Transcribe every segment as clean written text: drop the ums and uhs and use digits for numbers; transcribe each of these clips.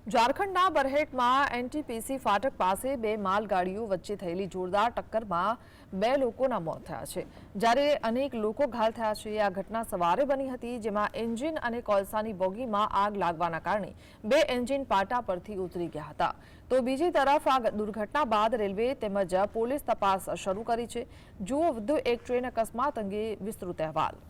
ઝારખંડના બરહેટમાં એનટીપીસી ફાટક પાસે બે માલગાડીઓ વચ્ચે થયેલી જોરદાર ટક્કરમાં બે લોકોના મોત થયા છે, જ્યારે અનેક લોકો ઘાયલ થયા છે। આ ઘટના સવારે બની હતી, જેમાં એન્જિન અને કોલસાની બોગીમાં આગ લાગવાના કારણે બે એન્જિન પાટા પરથી ઉતરી ગયા હતા। તો બીજી તરફ આ દુર્ઘટના બાદ રેલવે તેમજ પોલીસ તપાસ શરૂ કરી છે। જુઓ વધુ એક ટ્રેન અકસ્માત અંગે વિસ્તૃત અહેવાલ।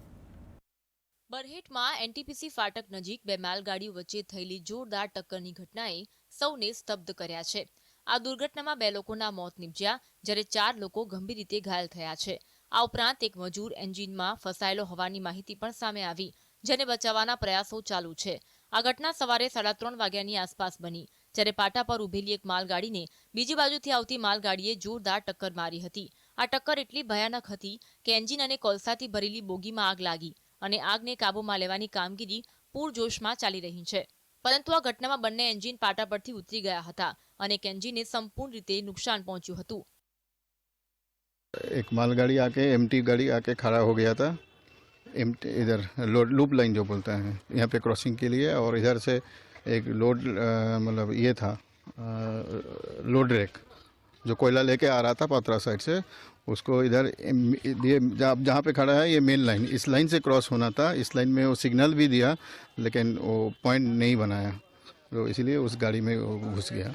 બરહેટમાં એનટીપીસી ફાટક નજીક બે માલગાડીઓ વચ્ચે થયેલી જોરદાર ટક્કરની ઘટનાએ સૌને સ્તબ્ધ કર્યા છે। આ દુર્ઘટનામાં બે લોકોના મોત નીપજ્યા, જ્યારે 4 લોકો ગંભીર રીતે ઘાયલ થયા છે। આ ઉપરાંત એક મજૂર એન્જિનમાં ફસાયેલો હોવાની માહિતી પણ સામે આવી, જેને બચાવવાના પ્રયાસો ચાલુ છે। આ ઘટના સવારે 3:30 વાગ્યાની આસપાસ બની, જ્યારે પાટા પર ઉભેલી એક માલગાડીને બીજી બાજુથી આવતી માલગાડીએ જોરદાર ટક્કર મારી હતી। આ ટક્કર એટલી ભયાનક હતી કે એન્જિન અને કોલસાથી ભરેલી બોગીમાં આગ લાગી અને આગને કાબૂમાં લેવાની કામગીરી પૂરજોશમાં ચાલી રહી છે। પરંતુ આ ઘટનામાં બંને એન્જિન પાટા પરથી ઉતરી ગયા હતા અને એક એન્જિનને સંપૂર્ણ રીતે નુકસાન પહોંચ્યું હતું। एक मालगाड़ी आके एमटी गाड़ी आके खड़ा हो गया था। इधर लूप लाइन जो बोलते हैं यहाँ पे क्रॉसिंग के लिए, और इधर से एक लोड मतलब ये था लोड रेक जो कोयला लेके आ रहा था पात्रा साइड से, उसको इधर ये जहाँ पे खड़ा है ये मेन लाइन, इस लाइन से क्रॉस होना था। इस लाइन में वो सिग्नल भी दिया, लेकिन वो पॉइंट नहीं बनाया, तो इसीलिए उस गाड़ी में वो घुस गया।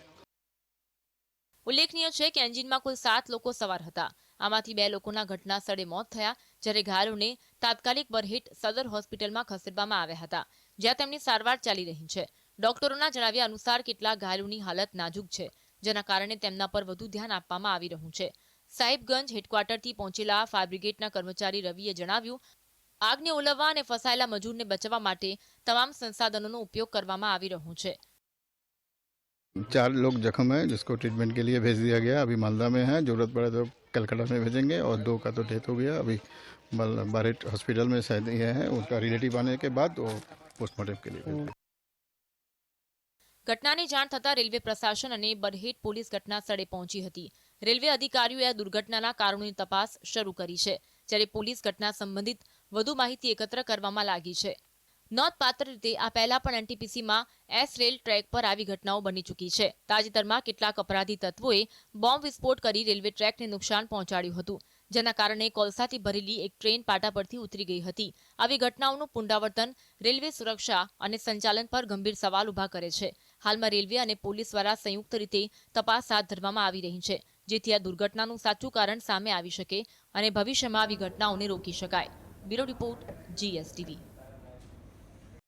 ઉલ્લેખનીય છે કે એન્જિનમાં કુલ 7 લોકો સવાર હતા। આમાંથી 2 લોકોના ઘટના સ્થળે મોત થયા, જ્યારે ઘાયલોને તાત્કાલિક બરહેટ સદર હોસ્પિટલમાં ખસેડવામાં આવ્યા હતા, જ્યાં તેમની સારવાર ચાલી રહી છે। ડોક્ટરોના જણાવ્યા અનુસાર કેટલાક ઘાયલોની હાલત નાજુક છે, જેના કારણે તેમના પર વધુ ધ્યાન આપવામાં આવી રહ્યું છે। સાહિબગંજ હેડક્વાર્ટરથી પહોંચેલા ફાયર બ્રિગેડના કર્મચારી રવિએ જણાવ્યું, આગને ઓલવવા અને ફસાયેલા મજૂરને બચાવવા માટે તમામ સંસાધનોનો ઉપયોગ કરવામાં આવી રહ્યો છે। 4 लोग जख्म है, जिसको ट्रीटमेंट के लिए भेज दिया गया। अभी मालदा में है, जरूरत पड़े तो कलकत्ता में भेजेंगे, और 2 का तो डेथ हो गया। अभी बारेट हॉस्पिटल में शायद ये है, उनका रिलेटिव आने के बाद वो पोस्टमार्टम के लिए भेजेंगे। ઘટનાની જાણ થતાં રેલવે પ્રશાસન અને બરહેટ પોલીસ ઘટના સ્થળે પહોંચી હતી। રેલવે અધિકારીઓએ આ દુર્ઘટનાના કારણોની તપાસ શરૂ કરી છે, જ્યારે પોલીસ ઘટના સંબંધિત વધુ માહિતી એકત્ર કરવામાં લાગી છે। નોંધપાત્ર રીતે આ પહેલા પણ એનટીપીસીમાં એસ રેલ ટ્રેક પર આવી ઘટનાઓ બની ચૂકી છે। તાજેતરમાં કેટલાક અપરાધી તત્વોએ બોમ્બ વિસ્ફોટ કરી રેલવે ટ્રેકને નુકસાન પહોંચાડ્યું હતું, જેના કારણે કોલસાથી ભરેલી એક ટ્રેન પાટા પરથી ઉતરી ગઈ હતી। આવી ઘટનાઓનું પુનરાવર્તન રેલવે સુરક્ષા અને સંચાલન પર ગંભીર સવાલ ઉભા કરે છે। હાલમાં રેલવે અને પોલીસ દ્વારા સંયુક્ત રીતે તપાસ હાથ ધરવામાં આવી રહી છે, જેથી આ દુર્ઘટનાનું સાચું કારણ સામે આવી શકે અને ભવિષ્યમાં આવી ઘટનાઓને રોકી શકાય। Bureau report, GSTV।